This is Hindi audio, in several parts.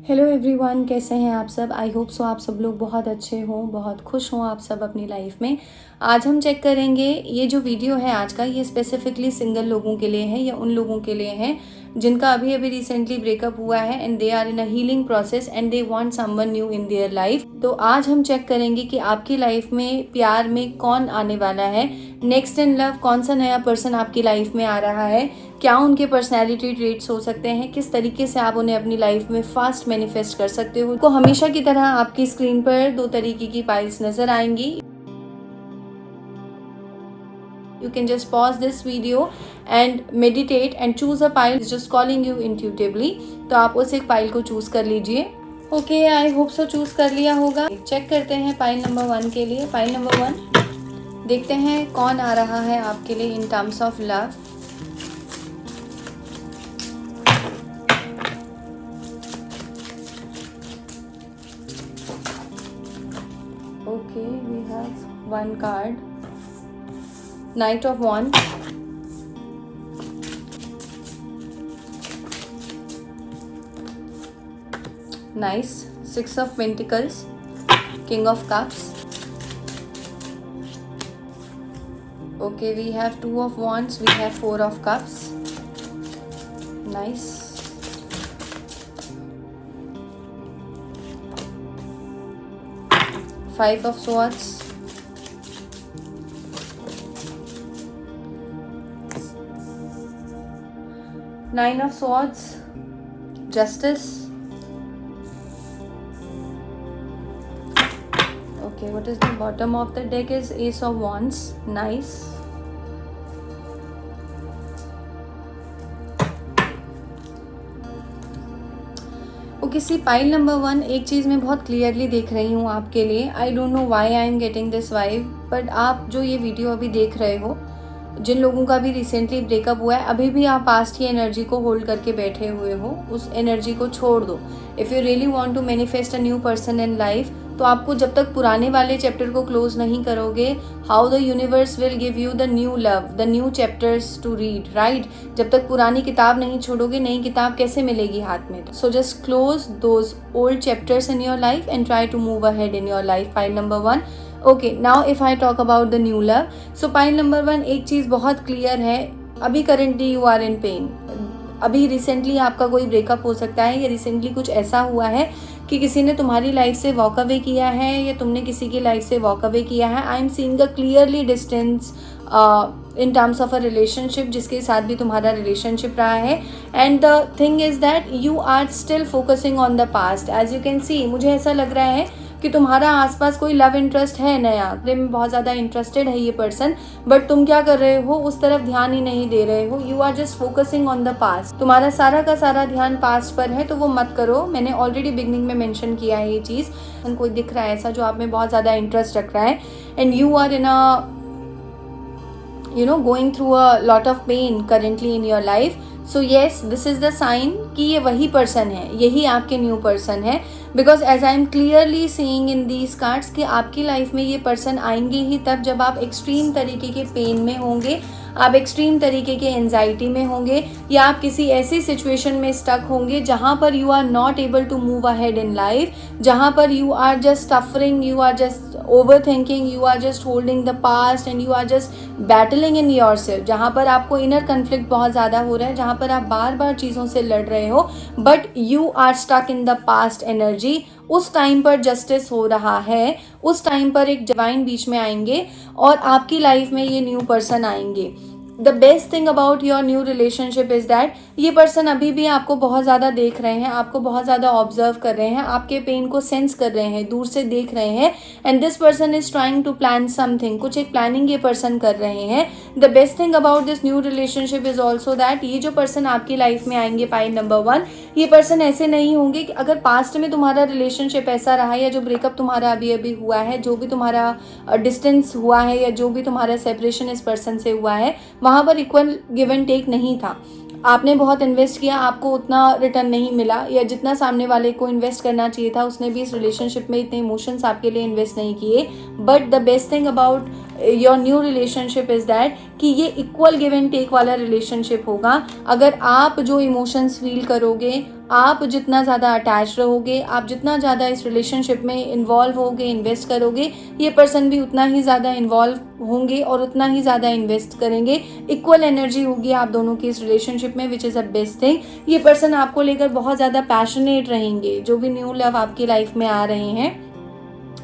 हेलो एवरीवन, कैसे हैं आप सब। आई होप सो आप सब लोग बहुत अच्छे हों, बहुत खुश हों आप सब अपनी लाइफ में। आज हम चेक करेंगे, ये जो वीडियो है आज का, ये स्पेसिफिकली सिंगल लोगों के लिए है या उन लोगों के लिए है जिनका अभी अभी रिसेंटली ब्रेकअप हुआ है and they are in a healing process and they want someone new in their life. तो आज हम चेक करेंगे कि आपकी लाइफ में प्यार में कौन आने वाला है, नेक्स्ट इन लव कौन सा नया पर्सन आपकी लाइफ में आ रहा है, क्या उनके पर्सनैलिटी ट्रेट्स हो सकते हैं, किस तरीके से आप उन्हें अपनी लाइफ में फास्ट मैनिफेस्ट कर सकते हो। तो हमेशा की तरह आपकी स्क्रीन पर दो तरीके की पाइल्स नजर आएंगी। You can just pause this video and meditate and choose a pile just calling you intuitively। तो आप उस एक पाइल को चूज कर लीजिए। Okay, I hope so choose कर लिया होगा। चेक करते हैं पाइल नंबर 1 के लिए। पाइल नंबर 1, देखते हैं कौन आ रहा है आपके लिए इन terms of love. Okay, we have one card, Knight of Wands, nice, Six of Pentacles, King of Cups. Okay, we have Two of Wands, we have Four of Cups, nice. Five of Swords, Nine of Swords, Justice. Okay, what is the bottom of the deck is Ace of Wands, nice. Okay, see pile number 1, एक चीज़ मैं बहुत क्लियरली देख रही हूँ आपके लिए। I don't know why I am getting this vibe, but आप जो ये वीडियो अभी देख रहे हो, जिन लोगों का भी रिसेंटली ब्रेकअप हुआ है, अभी भी आप पास्ट की एनर्जी को होल्ड करके बैठे हुए हो, उस एनर्जी को छोड़ दो। If you really want to manifest a new person in life, तो आपको जब तक पुराने वाले चैप्टर को क्लोज नहीं करोगे, how the universe will give you the new love, the new chapters to read, right. जब तक पुरानी किताब नहीं छोड़ोगे, नई किताब कैसे मिलेगी हाथ में। So just close those old chapters in your life and try to move ahead in your life. Pile number 1। Okay, now if I talk about the new love, so pile number 1, एक चीज़ बहुत क्लियर है। अभी currently you are in pain. अभी रिसेंटली आपका कोई ब्रेकअप हो सकता है या रिसेंटली कुछ ऐसा हुआ है कि किसी ने तुम्हारी लाइफ से वॉक अवे किया है या तुमने किसी की लाइफ से वॉक अवे किया है। I am seeing a clearly distance in terms of a relationship, जिसके साथ भी तुम्हारा रिलेशनशिप रहा है। And the thing is that you are still focusing on the past. As you can see, मुझे ऐसा लग रहा है कि तुम्हारा आसपास कोई लव इंटरेस्ट है नया, प्रेम में बहुत ज़्यादा इंटरेस्टेड है ये पर्सन, बट तुम क्या कर रहे हो, उस तरफ ध्यान ही नहीं दे रहे हो। You are just focusing on the past. तुम्हारा सारा का सारा ध्यान पास्ट पर है, तो वो मत करो। मैंने ऑलरेडी बिगनिंग में मेंशन किया है ये चीज़। कोई दिख रहा है ऐसा जो आप में बहुत ज़्यादा इंटरेस्ट रख रहा है and you are in a going through a lot of pain currently in your life. So yes, this is the sign कि ये वही पर्सन है, यही आपके न्यू पर्सन है। Because as I am clearly seeing in these cards कि आपकी लाइफ में ये पर्सन आएंगे ही तब जब आप एक्सट्रीम तरीके के पेन में होंगे, आप एक्सट्रीम तरीके के एंजाइटी में होंगे, या आप किसी ऐसी सिचुएशन में स्टक होंगे जहाँ पर you are not able to move ahead in life, जहाँ पर you are just suffering, you are just overthinking, you are just holding the past and you are just battling in yourself, जहाँ पर आपको इनर कन्फ्लिक्ट बहुत ज़्यादा हो रहा है, जहाँ पर आप बार बार चीज़ों से लड़ रहे हो, but you are stuck in the past energy. उस टाइम पर जस्टिस हो रहा है, उस टाइम पर एक डिवाइन बीच में आएंगे और आपकी लाइफ में ये न्यू पर्सन आएंगे। The best thing about your new relationship is that ये पर्सन अभी भी आपको बहुत ज़्यादा देख रहे हैं, आपको बहुत ज़्यादा ऑब्जर्व कर रहे हैं, आपके पेन को सेंस कर रहे हैं, दूर से देख रहे हैं। And this person is trying to plan something, कुछ एक प्लानिंग ये पर्सन कर रहे हैं। The best thing about this new relationship is also that ये जो पर्सन आपकी लाइफ में आएंगे, पाइल नंबर 1, ये पर्सन ऐसे नहीं होंगे कि अगर पास्ट में तुम्हारा रिलेशनशिप ऐसा रहा है या जो ब्रेकअप तुम्हारा अभी अभी हुआ है, जो भी तुम्हारा डिस्टेंस हुआ है या जो भी तुम्हारा सेपरेशन इस पर्सन से हुआ है, वहाँ पर इक्वल गिव एंड टेक नहीं था। आपने बहुत इन्वेस्ट किया, आपको उतना रिटर्न नहीं मिला, या जितना सामने वाले को इन्वेस्ट करना चाहिए था उसने भी इस रिलेशनशिप में इतने इमोशंस आपके लिए इन्वेस्ट नहीं किए। But the best thing about your new relationship is that कि ये इक्वल गिव एंड टेक वाला रिलेशनशिप होगा। अगर आप जो इमोशंस फील करोगे, आप जितना ज़्यादा अटैच रहोगे, आप जितना ज़्यादा इस रिलेशनशिप में इन्वॉल्व होगे, इन्वेस्ट करोगे, ये पर्सन भी उतना ही ज़्यादा इन्वॉल्व होंगे और उतना ही ज़्यादा इन्वेस्ट करेंगे। इक्वल एनर्जी होगी आप दोनों की इस रिलेशनशिप में, which is a best thing. ये पर्सन आपको लेकर बहुत ज़्यादा पैशनेट रहेंगे। जो भी न्यू लव आपकी लाइफ में आ रहे हैं,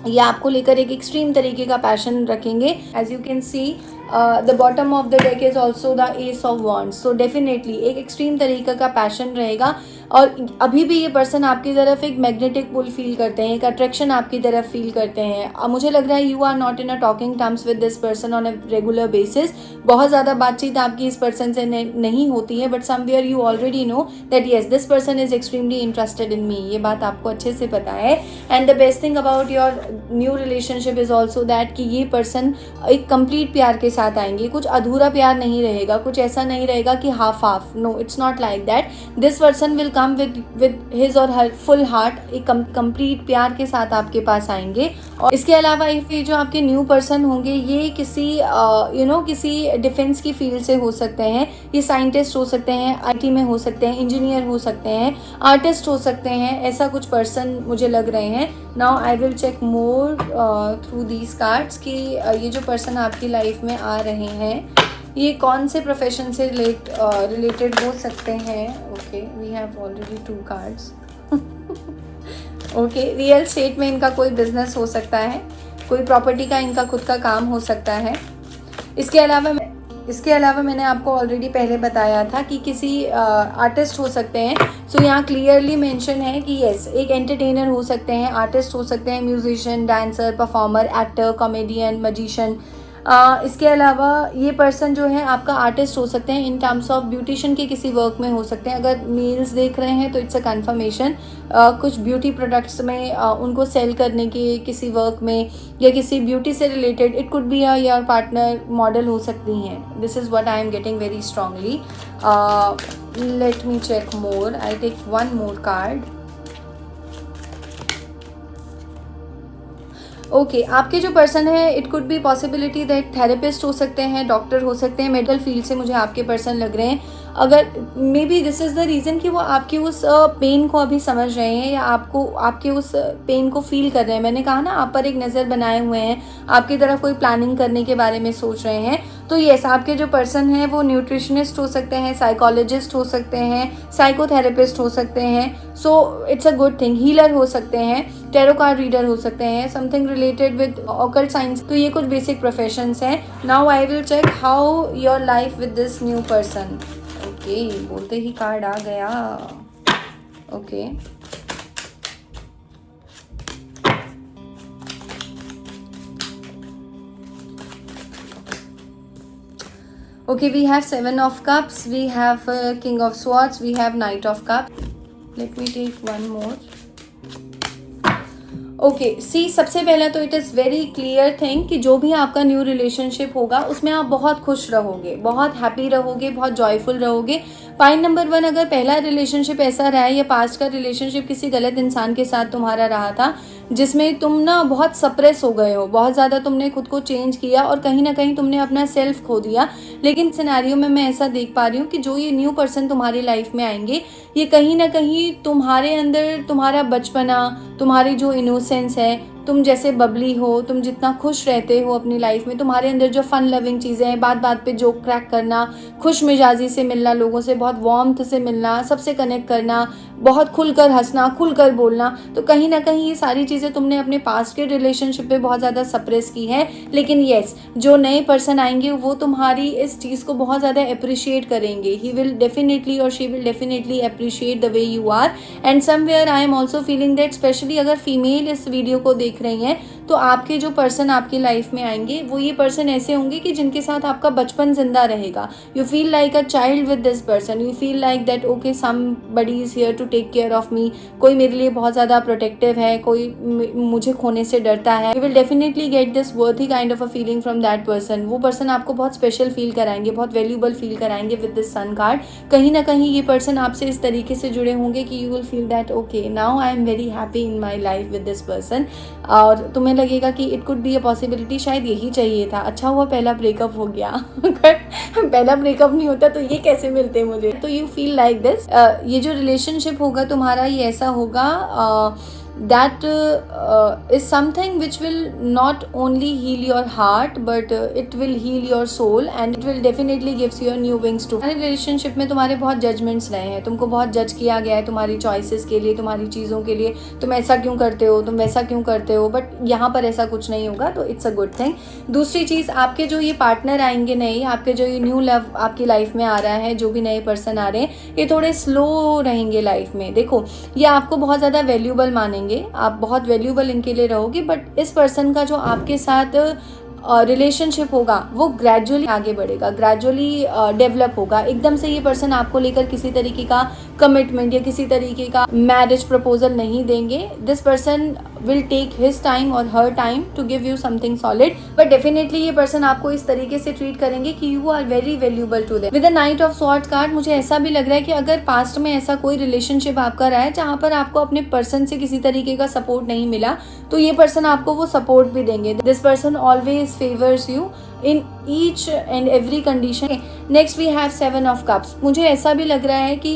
ये आपको लेकर एक एक्सट्रीम तरीके का पैशन रखेंगे। As you can see the bottom of the deck is also the ace of wands. So definitely एक एक्सट्रीम तरीके का पैशन रहेगा और अभी भी ये पर्सन आपकी तरफ एक मैग्नेटिक पुल फील करते हैं, एक अट्रैक्शन आपकी तरफ फील करते हैं। अब मुझे लग रहा है you are not in a talking terms with this person on a regular basis. बहुत ज़्यादा बातचीत आपकी इस पर्सन से नहीं होती है, but somewhere you already know that yes this person is extremely interested in me. ये बात आपको अच्छे से पता है। And the best thing about your new relationship is also that कि ये पर्सन एक कंप्लीट प्यार के साथ आएंगे। कुछ अधूरा प्यार नहीं रहेगा, कुछ ऐसा नहीं रहेगा कि half half. No, it's not like that. This person will come with his or her full heart, एक कंप्लीट प्यार के साथ आपके पास आएंगे। और इसके अलावा ये जो आपके न्यू पर्सन होंगे, ये किसी किसी डिफेंस की फील्ड से हो सकते हैं। ये साइंटिस्ट हो सकते हैं, आईटी में हो सकते हैं, इंजीनियर हो सकते हैं, आर्टिस्ट हो सकते हैं। ऐसा कुछ पर्सन मुझे लग रहे हैं। Now I will check more through these cards कि ये जो पर्सन आपकी लाइफ में आ रहे हैं, ये कौन से प्रोफेशन से रिलेटेड हो सकते हैं। Okay, we have already 2 cards. Okay, real estate में इनका कोई बिजनेस हो सकता है, कोई प्रॉपर्टी का इनका खुद का काम हो सकता है। इसके अलावा मैंने आपको ऑलरेडी पहले बताया था कि किसी आर्टिस्ट हो सकते हैं। सो यहाँ क्लियरली मेंशन है कि यस, एक एंटरटेनर हो सकते हैं, आर्टिस्ट हो सकते हैं, musician, dancer, performer, actor, comedian, magician. इसके अलावा ये पर्सन जो है आपका आर्टिस्ट हो सकते हैं इन टर्म्स ऑफ ब्यूटिशियन के किसी वर्क में हो सकते हैं। अगर मेल्स देख रहे हैं तो इट्स अ कन्फर्मेशन। कुछ ब्यूटी प्रोडक्ट्स में उनको सेल करने के किसी वर्क में या किसी ब्यूटी से related, it could be your partner, model हो सकती हैं। This is what I am getting very strongly. Let me check more. I take 1 more card. Okay, आपके जो पर्सन है, it could be possibility that therapist हो सकते हैं, डॉक्टर हो सकते हैं, मेडिकल फील्ड से मुझे आपके पर्सन लग रहे हैं। अगर may be this is the reason कि वो आपकी उस पेन को अभी समझ रहे हैं या आपके उस पेन को फील कर रहे हैं। मैंने कहा ना, आप पर एक नज़र बनाए हुए हैं, आपकी तरफ कोई प्लानिंग करने के बारे में सोच रहे हैं। तो येस, आपके जो पर्सन हैं वो न्यूट्रिशनिस्ट हो सकते हैं, साइकोलॉजिस्ट हो सकते हैं, साइकोथेरेपिस्ट हो सकते हैं। So it's a good thing. Healer हो सकते हैं, टैरो कार्ड रीडर हो सकते हैं, something related with occult science. तो ये कुछ बेसिक प्रोफेशंस हैं। Now I will check how your life with this new person. Okay, बोलते ही कार्ड आ गया। Okay, okay, we have 7 of cups, we have king of swords, we have knight of cups. Let me take one more. Okay, see, सबसे पहला तो it is very clear thing कि जो भी आपका न्यू रिलेशनशिप होगा उसमें आप बहुत खुश रहोगे, बहुत हैप्पी रहोगे, बहुत जॉयफुल रहोगे। पॉइंट नंबर 1, अगर पहला रिलेशनशिप ऐसा रहा है या पास्ट का रिलेशनशिप किसी गलत इंसान के साथ तुम्हारा रहा था जिसमें तुम ना बहुत सप्रेस हो गए हो, बहुत ज़्यादा तुमने खुद को चेंज किया और कहीं ना कहीं तुमने अपना सेल्फ खो दिया। लेकिन सिनेरियो में मैं ऐसा देख पा रही हूँ कि जो ये न्यू पर्सन तुम्हारी लाइफ में आएंगे, ये कहीं ना कहीं तुम्हारे अंदर तुम्हारा बचपना, तुम्हारी जो इनोसेंस है, तुम जैसे बबली हो, तुम जितना खुश रहते हो अपनी लाइफ में, तुम्हारे अंदर जो फन लविंग चीज़ें हैं, बात बात पे जोक क्रैक करना, खुश मिजाजी से मिलना, लोगों से बहुत वार्मथ से मिलना, सबसे कनेक्ट करना, बहुत खुलकर हंसना, खुलकर बोलना, तो कहीं ना कहीं ये सारी चीज़ें तुमने अपने पास्ट के रिलेशनशिप पे बहुत ज़्यादा सप्रेस की है। लेकिन येस, जो नए पर्सन आएंगे वो तुम्हारी इस चीज़ को बहुत ज़्यादा अप्रिशिएट करेंगे। ही विल डेफिनेटली और she will definitely appreciate the way you are. And somewhere I am also feeling that, specially अगर फीमेल इस वीडियो को देख रही हैं, तो आपके जो पर्सन आपकी लाइफ में आएंगे वो ये पर्सन ऐसे होंगे कि जिनके साथ आपका बचपन जिंदा रहेगा। You feel like a child with this person, you feel like that okay somebody is here to take care of me. कोई मेरे लिए बहुत ज़्यादा प्रोटेक्टिव है, कोई मुझे खोने से डरता है। You will definitely get this worthy kind of a feeling from that person. वो पर्सन आपको बहुत स्पेशल फील कराएंगे, बहुत वैल्यूबल फील कराएंगे विद दिस सन कार्ड। कहीं ना कहीं ये पर्सन आपसे इस तरीके से जुड़े होंगे कि you will feel that okay now I am very happy in my life with this person. और तुम्हें लगेगा कि it could be a possibility, शायद यही चाहिए था, अच्छा हुआ पहला ब्रेकअप हो गया। अगर पहला ब्रेकअप नहीं होता तो ये कैसे मिलते मुझे। तो यू फील लाइक दिस, ये जो रिलेशनशिप होगा तुम्हारा ये ऐसा होगा that is something which will not only heal your heart but it will heal your soul and it will definitely gives you a new wings to। Relationship में तुम्हारे बहुत जजमेंट्स रहे हैं, तुमको बहुत जज किया गया है तुम्हारी चॉइसेस के लिए, तुम्हारी चीज़ों के लिए, तुम ऐसा क्यों करते हो, तुम वैसा क्यों करते हो, बट यहाँ पर ऐसा कुछ नहीं होगा, तो इट्स अ गुड थिंग। दूसरी चीज़, आपके जो ये पार्टनर आएंगे नए, आपके जो ये न्यू लव आपकी लाइफ में आ रहा है, जो भी नए पर्सन आ रहे हैं, ये थोड़े स्लो रहेंगे लाइफ में। देखो, ये आपको बहुत ज़्यादा वैल्यूबल मानेंगे, आप बहुत वैल्यूबल इनके लिए रहोगे, बट इस पर्सन का जो आपके साथ रिलेशनशिप होगा वो ग्रेजुअली आगे बढ़ेगा, ग्रेजुअली डेवलप होगा। एकदम से ये पर्सन आपको लेकर किसी तरीके का कमिटमेंट या किसी तरीके का मैरिज प्रपोजल नहीं देंगे। This person will take his time और her time to give you something solid, but definitely ये पर्सन आपको इस तरीके से ट्रीट करेंगे कि you are very valuable to them. With the knight of swords card मुझे ऐसा भी लग रहा है कि अगर पास्ट में ऐसा कोई रिलेशनशिप आपका रहा है जहाँ पर आपको अपने पर्सन से किसी तरीके का सपोर्ट नहीं मिला, तो ये पर्सन आपको वो सपोर्ट भी देंगे। This person always favors you in each and every condition। Next we have 7 of cups. मुझे ऐसा भी लग रहा है कि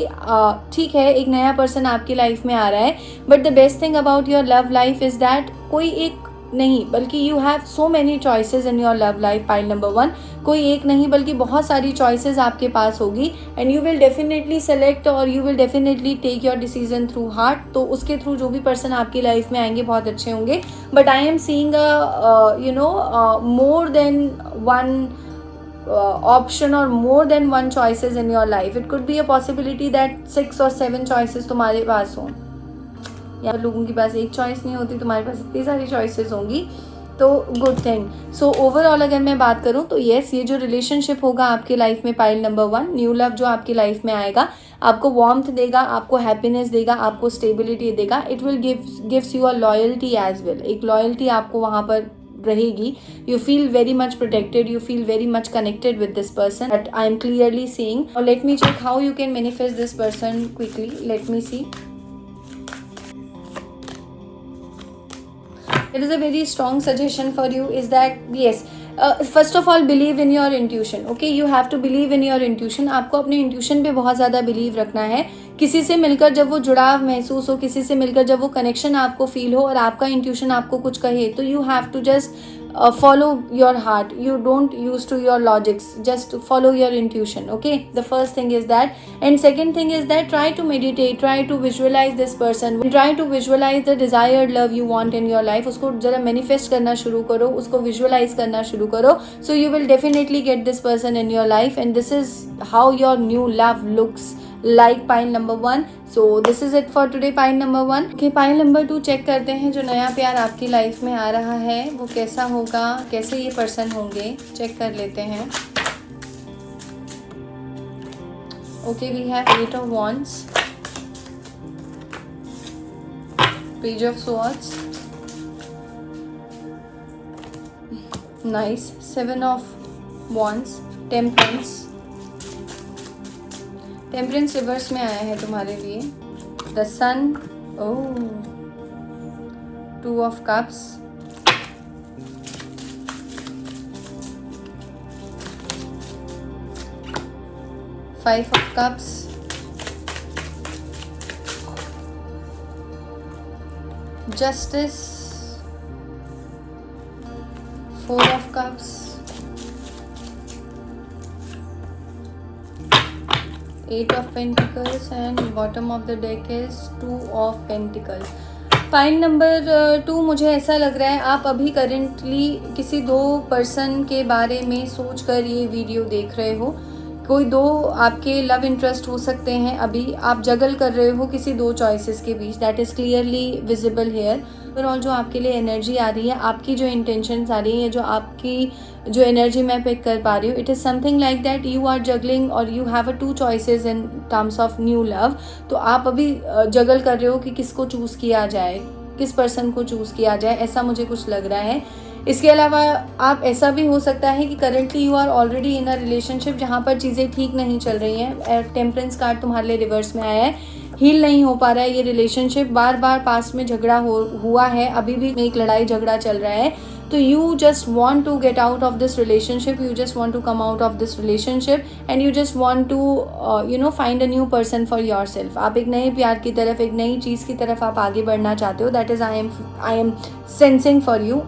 ठीक है, एक नया पर्सन आपकी लाइफ में आ रहा है, but the best thing about your love life is that कोई एक नहीं बल्कि you have so many choices in your love life. Pile number 1, कोई एक नहीं बल्कि बहुत सारी चॉइसेस आपके पास होगी and you will definitely select और you will definitely take your decision through heart. तो उसके थ्रू जो भी पर्सन आपकी लाइफ में आएंगे बहुत अच्छे होंगे, but I am seeing more than one option or more than one choices in your life। It could be a possibility that 6 or 7 choices तुम्हारे पास हों, या लोगों के पास एक चॉइस नहीं होती, तुम्हारे पास इतनी सारी चॉइसेस होंगी, तो गुड थिंग। सो ओवरऑल अगर मैं बात करूं तो येस, ये जो रिलेशनशिप होगा आपकी लाइफ में, पाइल नंबर 1, न्यू लव जो आपकी लाइफ में आएगा, आपको वार्मथ देगा, आपको हैप्पीनेस देगा, आपको स्टेबिलिटी देगा। It will gives you a loyalty as well. एक लॉयल्टी आपको वहाँ पर रहेगी। You feel very much protected, you feel very much connected with this person that I am clearly seeing। Now let me check how you can manifest this person quickly। Let me see। There is a very strong suggestion for you is that yes, first of all believe in your intuition। okay, you have to believe in your intuition। आपको अपने इंट्यूशन पे बहुत ज़्यादा बिलीव रखना है। किसी से मिलकर जब वो जुड़ाव महसूस हो, किसी से मिलकर जब वो कनेक्शन आपको फील हो और आपका इंट्यूशन आपको कुछ कहे, तो you have to just follow your heart। you don't use to your logics, just follow your intuition। okay, the first thing is that, and second thing is that try to meditate, try to visualize this person, try to visualize the desired love you want in your life। उसको जरा manifest करना शुरू करो, उसको visualize करना शुरू करो, so you will definitely get this person in your life and this is how your new love looks like। pile number 1। so this is it for today, pile number 1। okay, pile number 2 check करते हैं। जो नया प्यार आपकी लाइफ में आ रहा है वो कैसा होगा, कैसे ये पर्सन होंगे, चेक कर लेते हैं। Okay, we have 8 of wands, page of swords, nice, 7 of wands, temperance। Temperance reverse में आया है तुम्हारे लिए, the sun, oh, 2 of cups, Five of cups, justice, 4 of cups, 8 of pentacles and bottom of the deck is 2 of pentacles। File number 2 मुझे ऐसा लग रहा है आप अभी करेंटली किसी 2 पर्सन के बारे में सोचकर ये वीडियो देख रहे हो। कोई 2 आपके लव इंटरेस्ट हो सकते हैं, अभी आप जगल कर रहे हो किसी 2 चॉइसेस के बीच, that is clearly visible here. Overall जो आपके लिए एनर्जी आ रही है, आपकी जो इंटेंशंस आ रही है, जो आपकी जो एनर्जी मैं पिक कर पा रही हूँ, it is something like that you are juggling और you have a 2 choices in terms of new love. तो आप अभी जगल कर रहे हो कि किसको चूज़ किया जाए, किस पर्सन को चूज़ किया जाए, ऐसा मुझे कुछ लग रहा है। इसके अलावा आप ऐसा भी हो सकता है कि currently you are already in a relationship जहाँ पर चीज़ें ठीक नहीं चल रही हैं। टेम्परेंस कार्ड तुम्हारे लिए रिवर्स में आया है। हील नहीं हो पा रहा है ये रिलेशनशिप, बार बार पास्ट में झगड़ा हुआ है, अभी भी एक लड़ाई झगड़ा चल रहा है, तो you just want to get out of this relationship, you just want to come out of this relationship and you just want to find a new person for yourself. आप एक नए प्यार की तरफ, एक नई चीज़ की तरफ आप आगे बढ़ना चाहते हो। That is I am sensing for you.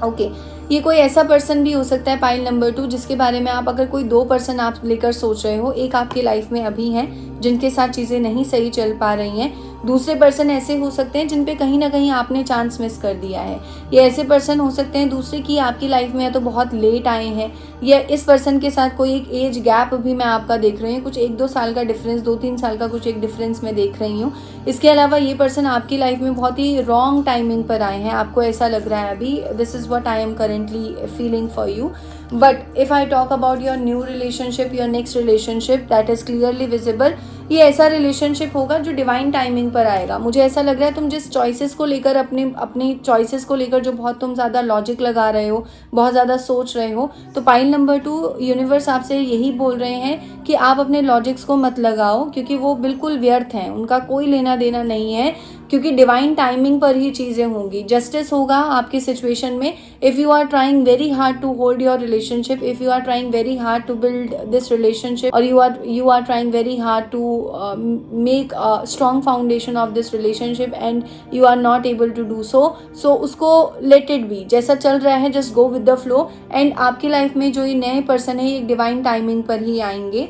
Okay, ये कोई ऐसा पर्सन भी हो सकता है पाइल नंबर 2 जिसके बारे में आप, अगर कोई 2 पर्सन आप लेकर सोच रहे हो, एक आपकी लाइफ में अभी हैं जिनके साथ चीज़ें नहीं सही चल पा रही हैं, दूसरे पर्सन ऐसे हो सकते हैं जिन पे कहीं ना कहीं आपने चांस मिस कर दिया है। ये ऐसे पर्सन हो सकते हैं दूसरे की आपकी लाइफ में या तो बहुत लेट आए हैं, या इस पर्सन के साथ कोई एक एज गैप भी मैं आपका देख रही हूँ, कुछ 1-2 साल का डिफरेंस, 2-3 साल का कुछ एक डिफरेंस मैं देख रही हूँ। इसके अलावा ये पर्सन आपकी लाइफ में बहुत ही रॉन्ग टाइमिंग पर आए हैं, आपको ऐसा लग रहा है अभी। This is what I am currently feeling for you. But if I talk about your new relationship, your next relationship, that is clearly visible. ये ऐसा रिलेशनशिप होगा जो डिवाइन टाइमिंग पर आएगा। मुझे ऐसा लग रहा है तुम जिस चॉइसेस को लेकर, अपनी चॉइसेस को लेकर जो बहुत तुम ज़्यादा लॉजिक लगा रहे हो, बहुत ज़्यादा सोच रहे हो, तो पाइल नंबर 2 यूनिवर्स आपसे यही बोल रहे हैं कि आप अपने लॉजिक्स को मत लगाओ, क्योंकि वो बिल्कुल व्यर्थ हैं, उनका कोई लेना देना नहीं है, क्योंकि डिवाइन टाइमिंग पर ही चीज़ें होंगी। जस्टिस होगा आपकी सिचुएशन में। If you are trying very hard to hold your relationship, if you are trying very hard to build this relationship, और you are trying very hard to make a strong foundation of this relationship and you are not able to do so उसको लेट इट बी, जैसा चल रहा है just go with the flow. And आपकी लाइफ में जो ये नए पर्सन है, ये डिवाइन टाइमिंग पर ही आएंगे।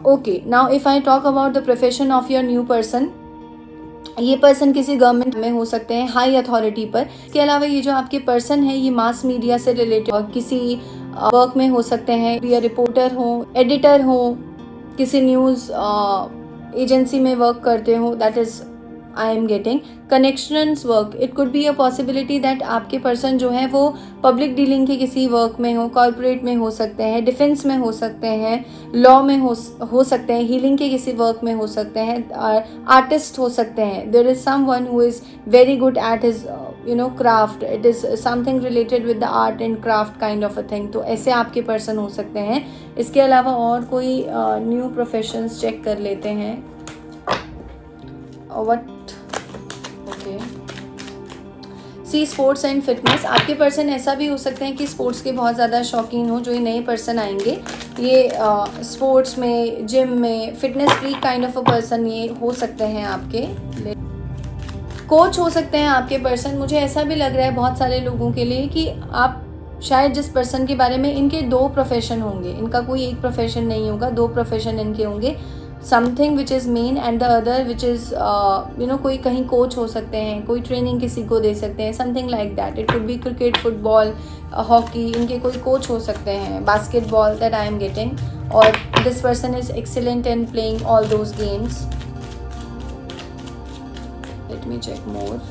Okay, now if I talk about the profession of your new person, ये पर्सन किसी गवर्नमेंट में हो सकते हैं, हाई अथॉरिटी पर। इसके अलावा ये जो आपके पर्सन है, ये मास मीडिया से रिलेटेड और किसी वर्क में हो सकते हैं, या रिपोर्टर हो, एडिटर हो, किसी न्यूज़ एजेंसी में वर्क करते हो। That is I am getting connections work. It could be a possibility that आपके पर्सन जो है वो पब्लिक डीलिंग के किसी वर्क में हो, कॉर्पोरेट में हो सकते हैं, डिफेंस में हो सकते हैं, लॉ में हो सकते हैं, हीलिंग के किसी वर्क में हो सकते हैं, आर्टिस्ट हो सकते हैं। There is someone who is very good at his craft, it is something related with the art and craft kind of a thing. तो ऐसे आपके पर्सन हो सकते हैं। इसके अलावा और कोई न्यू प्रोफेशंस चेक कर लेते हैं। What okay, see sports and fitness. आपके पर्सन ऐसा भी हो सकते हैं कि स्पोर्ट्स के बहुत ज़्यादा शौकीन हो। जो ये नए पर्सन आएंगे, ये स्पोर्ट्स में, जिम में, fitness freak kind of a person ये हो सकते हैं आपके। कोच हो सकते हैं आपके पर्सन। मुझे ऐसा भी लग रहा है बहुत सारे लोगों के लिए कि आप शायद जिस पर्सन के बारे में, इनके 2 प्रोफेशन होंगे, इनका कोई एक प्रोफेशन नहीं होगा, 2 प्रोफेशन इनके होंगे। Something which is main and the other which is कोई कहीं कोच हो सकते हैं, कोई ट्रेनिंग किसी को दे सकते हैं, something like that. It could be cricket, football, hockey, इनके कोई कोच हो सकते हैं, basketball, that I am getting. और this person is excellent in playing all those games. Let me check more.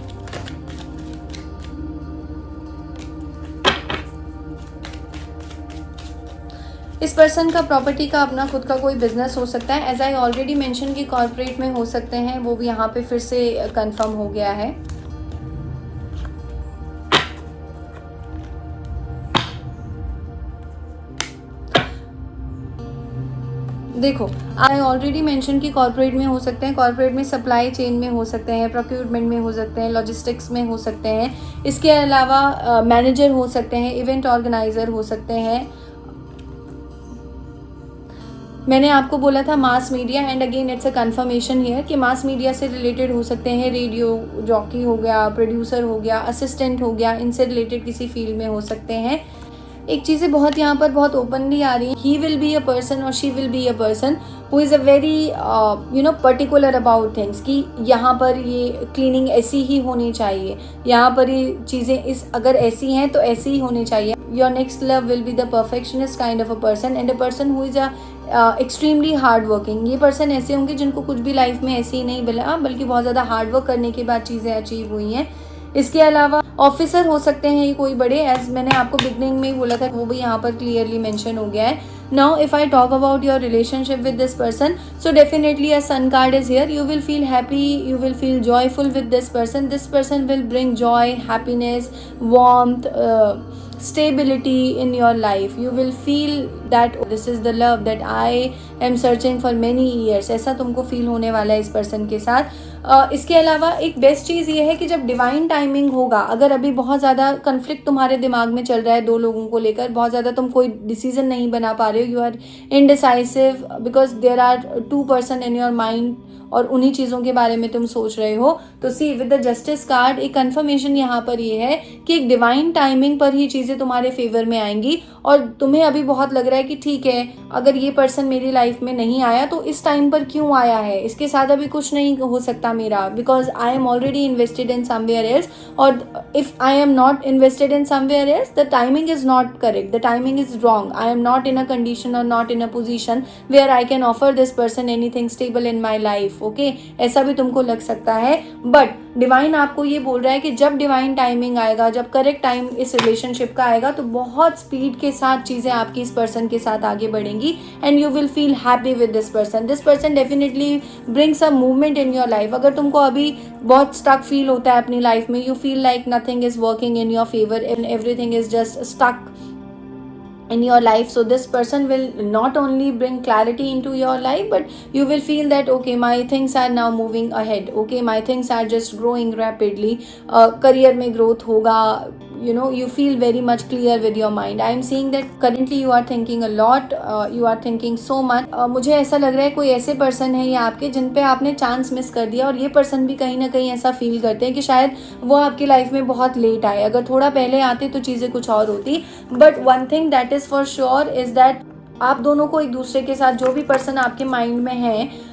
इस पर्सन का प्रॉपर्टी का अपना खुद का कोई बिजनेस हो सकता है। एज आई ऑलरेडी मेंशन कि कॉर्पोरेट में हो सकते हैं, वो भी यहाँ पे फिर से कंफर्म हो गया है। देखो, आई ऑलरेडी मेंशन कि कॉर्पोरेट में हो सकते हैं, कॉर्पोरेट में सप्लाई चेन में हो सकते हैं, प्रोक्यूरमेंट में हो सकते हैं, लॉजिस्टिक्स में हो सकते हैं। इसके अलावा मैनेजर हो सकते हैं, इवेंट ऑर्गेनाइजर हो सकते हैं। मैंने आपको बोला था mass media, and again it's a confirmation here कि मास मीडिया से रिलेटेड हो सकते हैं। रेडियो जॉकी हो गया, प्रोड्यूसर हो गया, असिस्टेंट हो गया, इनसे रिलेटेड किसी फील्ड में हो सकते हैं। एक चीज़ें बहुत यहाँ पर बहुत ओपनली आ रही हैं। He will be a person और she will be a person who is a very particular about things, कि यहाँ पर ये क्लीनिंग ऐसी ही होनी चाहिए, यहाँ पर ये चीज़ें अगर ऐसी हैं तो ऐसी ही होनी चाहिए। Your next love will be the perfectionist kind of a person and a person who is extremely hard working. ये पर्सन ऐसे होंगे जिनको कुछ भी लाइफ में ऐसे ही नहीं मिला, बल्कि बहुत ज़्यादा हार्ड वर्क करने के बाद चीज़ें अचीव हुई हैं। इसके अलावा ऑफिसर हो सकते हैं ये कोई बड़े, एज मैंने आपको बिगनिंग में ही बोला था, वो भी यहाँ पर क्लियरली मेंशन हो गया है। Now if I talk about your relationship with this person, so definitely a sun card is here. You will feel happy, you will feel joyful with this person. This person will bring joy, happiness, warmth, stability in your life. You will feel that this is the love that I am searching for many years. ऐसा तुमको फील होने वाला है इस पर्सन के साथ. इसके अलावा एक बेस्ट चीज़ ये है कि जब डिवाइन टाइमिंग होगा, अगर अभी बहुत ज़्यादा कन्फ्लिक्ट तुम्हारे दिमाग में चल रहा है दो लोगों को लेकर, बहुत ज़्यादा तुम कोई डिसीजन नहीं बना पा रहे हो, you are indecisive because there are two person in your mind और उन्हीं चीज़ों के बारे में तुम सोच रहे हो, तो सी विद द जस्टिस कार्ड एक कंफर्मेशन यहाँ पर ये है कि एक डिवाइन टाइमिंग पर ही चीज़ें तुम्हारे फेवर में आएंगी. और तुम्हें अभी बहुत लग रहा है कि ठीक है, अगर ये पर्सन मेरी लाइफ में नहीं आया तो इस टाइम पर क्यों आया है, इसके साथ अभी कुछ नहीं हो सकता मेरा, because I am already invested in somewhere else. और if I am not invested in somewhere else, the timing is not correct, the timing is wrong. I am not in a condition और not in a position where I can offer this person anything stable in my life. Okay, ऐसा भी तुमको लग सकता है, बट डिवाइन आपको ये बोल रहा है कि जब डिवाइन टाइमिंग आएगा, जब करेक्ट टाइम इस रिलेशनशिप का आएगा, तो बहुत स्पीड के साथ चीज़ें आपकी इस पर्सन के साथ आगे बढ़ेंगी and you will feel happy with this person. This person definitely brings a movement in your life. अगर तुमको अभी बहुत स्टक फील होता है अपनी लाइफ में, you feel like nothing is working in your favour and everything is just stuck in your life, so this person will not only bring clarity into your life, but you will feel that okay, my things are now moving ahead, okay, my things are just growing rapidly. career में growth होगा, you know, you feel very much clear with your mind. I am seeing that currently you are thinking a lot, you are thinking so much. मुझे ऐसा लग रहा है कोई ऐसे पर्सन है ये आपके जिन पे आपने चांस मिस कर दिया, और ये पर्सन भी कहीं ना कहीं ऐसा फील करते हैं कि शायद वो आपकी लाइफ में बहुत लेट आए, अगर थोड़ा पहले आते तो चीज़ें कुछ और होती. But one thing that is for sure is that आप दोनों को एक दूसरे के साथ, जो भी पर्सन आपके माइंड में है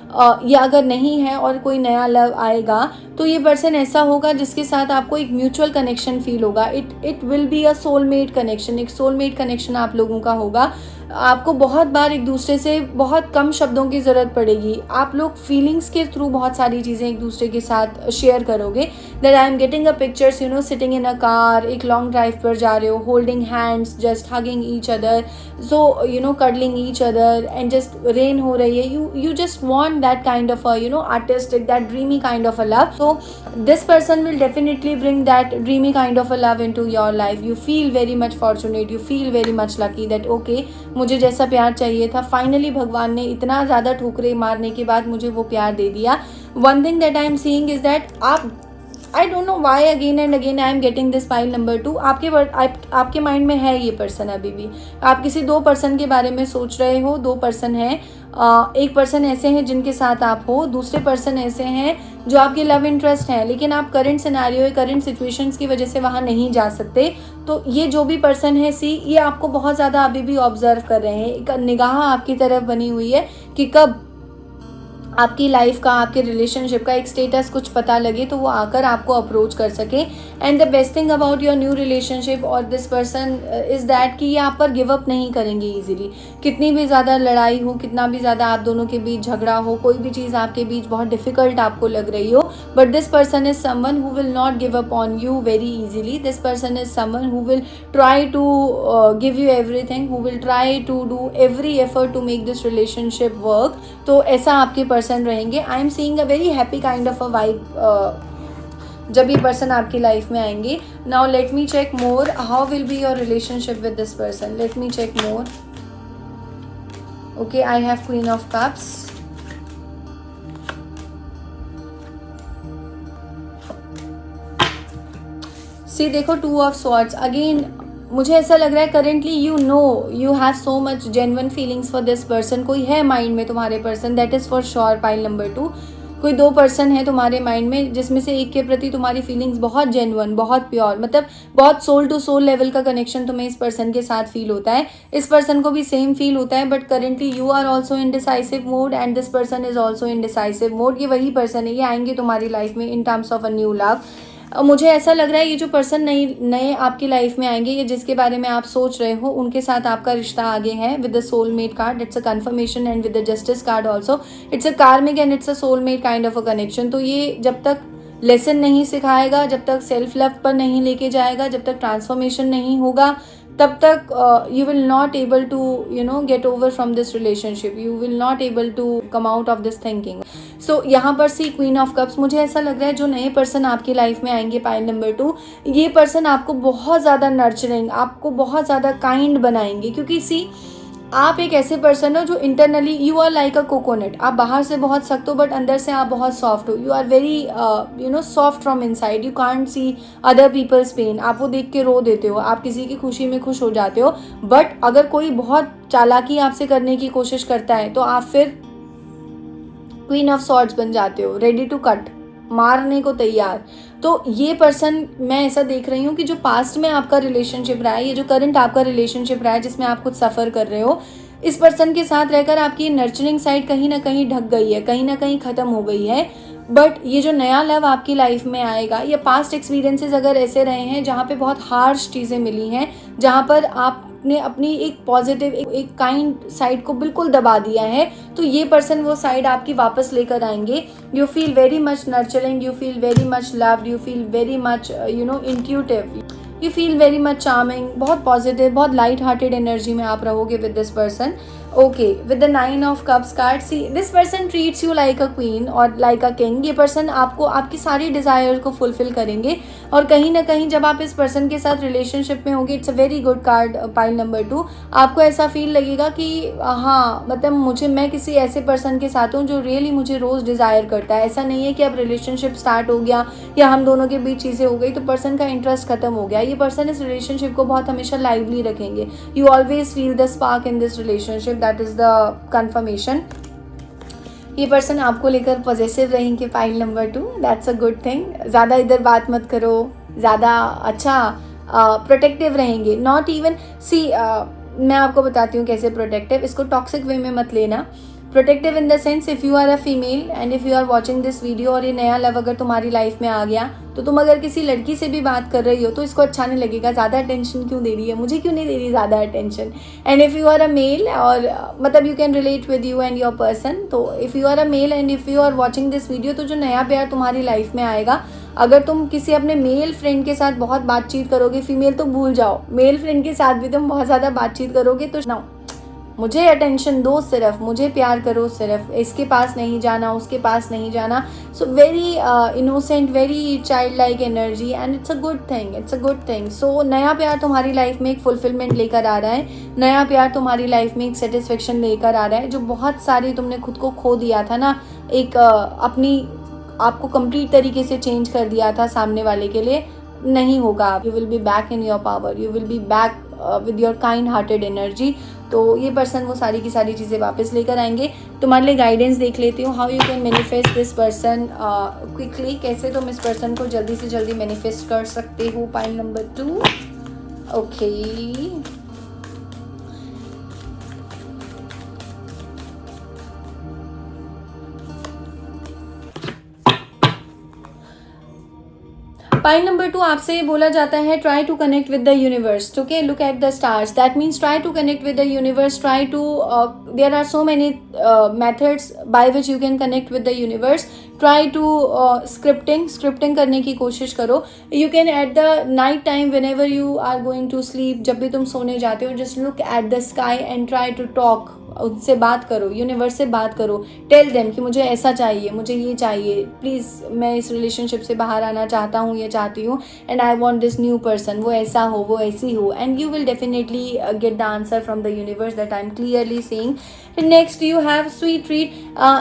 या अगर नहीं है और कोई नया लव आएगा, तो ये पर्सन ऐसा होगा जिसके साथ आपको एक म्यूचुअल कनेक्शन फील होगा. It will be a soulmate connection. एक सोलमेट कनेक्शन आप लोगों का होगा. आपको बहुत बार एक दूसरे से बहुत कम शब्दों की ज़रूरत पड़ेगी. आप लोग फीलिंग्स के थ्रू बहुत सारी चीज़ें एक दूसरे के साथ शेयर करोगे. That I am getting a pictures, you know, sitting in a car, एक लॉन्ग ड्राइव पर जा रहे हो, holding hands, just hugging each other, so you know, cuddling each other, and just rain हो रही है. You just want that kind of a, you know, artistic, that dreamy kind of a love. So this person will definitely bring that dreamy kind of a love into your life. You feel very much fortunate, you feel very much lucky that okay, मुझे जैसा प्यार चाहिए था, फाइनली भगवान ने इतना ज़्यादा ठोकरें मारने के बाद मुझे वो प्यार दे दिया. One thing that I am seeing is that आप, I don't know why again and again I am getting this pile number 2. आपके माइंड में है ये पर्सन अभी भी. आप किसी दो पर्सन के बारे में सोच रहे हो. दो पर्सन हैं. एक पर्सन ऐसे हैं जिनके साथ आप हो, दूसरे पर्सन ऐसे हैं जो आपके लव इंटरेस्ट हैं, लेकिन आप करंट सिनेरियो, करंट सिचुएशंस की वजह से वहाँ नहीं जा सकते. तो ये जो भी पर्सन है, सी, ये आपको बहुत ज़्यादा अभी भी ऑब्जर्व कर रहे हैं. एक निगाह आपकी तरफ बनी हुई है कि कब आपकी लाइफ का, आपके रिलेशनशिप का एक स्टेटस कुछ पता लगे तो वो आकर आपको अप्रोच कर सके. And the best thing about your new relationship और दिस पर्सन इज़ दैट कि ये आप पर गिव अप नहीं करेंगे ईजिली. कितनी भी ज़्यादा लड़ाई हो, कितना भी ज़्यादा आप दोनों के बीच झगड़ा हो, कोई भी चीज़ आपके बीच बहुत डिफ़िकल्ट आपको लग रही हो, but this person is someone who will not give up on you very easily. This person is someone who will try to give you everything, who will try to do every effort to make this relationship work. तो ऐसा आपके पर्सन रहेंगे. I am seeing a very happy kind of a vibe जब ये पर्सन आपकी लाइफ में आएंगे. Now let me check more, how will be your relationship with this person. Let me check more. Okay, I have queen of cups. See देखो, टू ऑफ स्वॉर्ड्स अगेन. मुझे ऐसा लग रहा है currently you know you have so much genuine feelings for this person. कोई है माइंड में तुम्हारे person, that is for sure. Pile number 2, कोई दो पर्सन है तुम्हारे माइंड में जिसमें से एक के प्रति तुम्हारी फीलिंग्स बहुत जेन्युइन, बहुत प्योर, मतलब बहुत सोल टू सोल लेवल का कनेक्शन तुम्हें इस पर्सन के साथ फील होता है. इस पर्सन को भी सेम फील होता है, but currently you are also indecisive mode and this person is also indecisive mode. ये वही पर्सन है, ये आएंगे तुम्हारी लाइफ में in terms of a new love. मुझे ऐसा लग रहा है ये जो पर्सन नए आपकी लाइफ में आएंगे, ये जिसके बारे में आप सोच रहे हो, उनके साथ आपका रिश्ता आगे है. With the soulmate card, it's a confirmation, and with the justice card also it's a karmic and it's a soulmate kind of a connection. तो ये जब तक लेसन नहीं सिखाएगा, जब तक सेल्फ लव पर नहीं लेके जाएगा, जब तक ट्रांसफॉर्मेशन नहीं होगा, तब तक you will not able to get over from this relationship, you will not able to come out of this thinking. So यहाँ पर सी क्वीन ऑफ कप्स, मुझे ऐसा लग रहा है जो नए पर्सन आपकी लाइफ में आएंगे पाइल नंबर 2, ये पर्सन आपको बहुत ज़्यादा नर्चरिंग, आपको बहुत ज़्यादा काइंड बनाएंगे. क्योंकि सी आप एक ऐसे पर्सन हो जो internally you are like a coconut. आप बाहर से बहुत सख्त हो बट अंदर से आप बहुत सॉफ्ट हो. You are very soft from inside. You can't see other people's pain. आप वो देख के रो देते हो, आप किसी की खुशी में खुश हो जाते हो. बट अगर कोई बहुत चालाकी आपसे करने की कोशिश करता है तो आप फिर क्वीन ऑफ सॉर्ड्स बन जाते हो, रेडी टू कट, मारने को तैयार. तो ये पर्सन मैं ऐसा देख रही हूँ कि जो पास्ट में आपका रिलेशनशिप रहा है, ये जो करंट आपका रिलेशनशिप रहा है जिसमें आप कुछ सफ़र कर रहे हो, इस पर्सन के साथ रहकर आपकी नर्चरिंग साइड कहीं ना कहीं ढक गई है, कहीं ना कहीं ख़त्म हो गई है. बट ये जो नया लव आपकी लाइफ में आएगा, ये पास्ट एक्सपीरियंसेस अगर ऐसे रहे हैं जहाँ पे बहुत हार्श चीज़ें मिली हैं, जहाँ पर आपने अपनी एक पॉजिटिव एक काइंड साइड को बिल्कुल दबा दिया है, तो ये पर्सन वो साइड आपकी वापस लेकर आएंगे. You feel very much nurturing, you feel very much loved, you feel very much intuitive, you feel very much charming. बहुत पॉजिटिव, बहुत लाइट हार्टेड एनर्जी में आप रहोगे with this person. Okay, with the 9 of cups card, see this person treats you like a queen और लाइक अ किंग. ये पर्सन आपको आपकी सारी डिज़ायर को फुलफिल करेंगे. और कहीं ना कहीं जब आप इस पर्सन के साथ रिलेशनशिप में होंगे, it's a very good card pile number 2. आपको ऐसा फील लगेगा कि हाँ, मतलब मैं किसी ऐसे पर्सन के साथ हूँ जो रियली मुझे रोज़ डिज़ायर करता है. ऐसा नहीं है कि अब रिलेशनशिप स्टार्ट हो गया या हम दोनों के बीच चीज़ें हो गई तो पर्सन का इंटरेस्ट खत्म हो गया. ये पर्सन इस रिलेशनशिप को बहुत हमेशा लाइवली रखेंगे. You always feel the spark in this relationship, that is the confirmation. ये पर्सन आपको लेकर पॉजिटिव रहेंगे pile number 2, that's a good thing. ज़्यादा इधर बात मत करो, ज़्यादा अच्छा प्रोटेक्टिव रहेंगे. नॉट इवन सी, मैं आपको बताती हूँ कैसे प्रोटेक्टिव, इसको टॉक्सिक वे में मत लेना. Protective in the sense, if you are a female and if you are watching this video और ये नया लव अगर तुम्हारी लाइफ में आ गया, तो तुम अगर किसी लड़की से भी बात कर रही हो तो इसको अच्छा नहीं लगेगा, ज़्यादा अटेंशन क्यों दे रही है, मुझे क्यों नहीं दे रही ज़्यादा attention. And if you are a male, और मतलब you can relate with you and your person. तो if you are a male and if you are watching this video, तो जो नया प्यार तुम्हारी लाइफ में आएगा, अगर तुम किसी अपने मेल फ्रेंड के साथ बहुत बातचीत करोगे, फीमेल तो भूल जाओ, मेल फ्रेंड के साथ भी तुम बहुत ज़्यादा बातचीत करोगे, तो ना मुझे अटेंशन दो, सिर्फ मुझे प्यार करो, सिर्फ इसके पास नहीं जाना, उसके पास नहीं जाना. So very innocent, very child like energy and it's a good thing, it's a good thing. So नया प्यार तुम्हारी लाइफ में एक फुलफिलमेंट लेकर आ रहा है. नया प्यार तुम्हारी लाइफ में एक सेटिस्फेक्शन लेकर आ रहा है. जो बहुत सारी तुमने खुद को खो दिया था ना, एक अपनी आपको कंप्लीट तरीके से चेंज कर दिया था सामने वाले के लिए, नहीं होगा. You will be back in your power, you will be back with your kind hearted energy. तो ये पर्सन वो सारी की सारी चीज़ें वापस लेकर आएंगे. तुम्हारे लिए गाइडेंस देख लेती हूँ, how you can manifest this person quickly. कैसे तुम इस पर्सन को जल्दी से जल्दी मैनिफेस्ट कर सकते हो pile number 2. Okay, pile number 2 आपसे बोला जाता है try to connect with the universe. Okay, look at the stars. That means try to connect with the universe. Try to, there are so many methods by which you can connect with the universe. Try to scripting करने की कोशिश करो. You can at the night time whenever you are going to sleep, जब भी तुम सोने जाते हो, just look at the sky and try to talk. उनसे बात करो, यूनिवर्स से बात करो. टेल देम कि मुझे ऐसा चाहिए, मुझे ये चाहिए, प्लीज़ मैं इस रिलेशनशिप से बाहर आना चाहता हूँ या चाहती हूँ, and I want this new person. वो ऐसा हो, वो ऐसी हो, and you will definitely get the answer from the universe that I am clearly saying. Next you have sweet treat.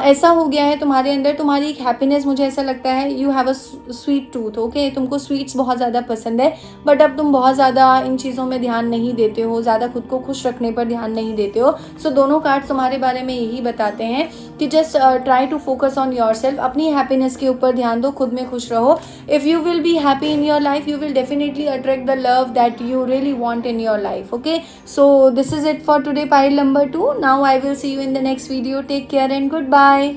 ऐसा हो गया है तुम्हारे अंदर, तुम्हारी एक हैप्पीनेस, मुझे ऐसा लगता है you have a sweet tooth. Okay, तुमको स्वीट्स बहुत ज़्यादा पसंद है, बट अब तुम बहुत ज़्यादा इन चीज़ों में ध्यान नहीं देते हो, ज़्यादा खुद को खुश रखने पर ध्यान नहीं देते हो. सो दोनों कार्ड्स तुम्हारे बारे में यही बताते हैं कि just try to focus on yourself. अपनी हैप्पीनेस के ऊपर ध्यान दो, खुद में खुश रहो. If you will be happy in your life, you will definitely attract the love that you really want in your life. Okay, so this is it for today, pile number 2. Now I will see you in the next video. Take care and goodbye.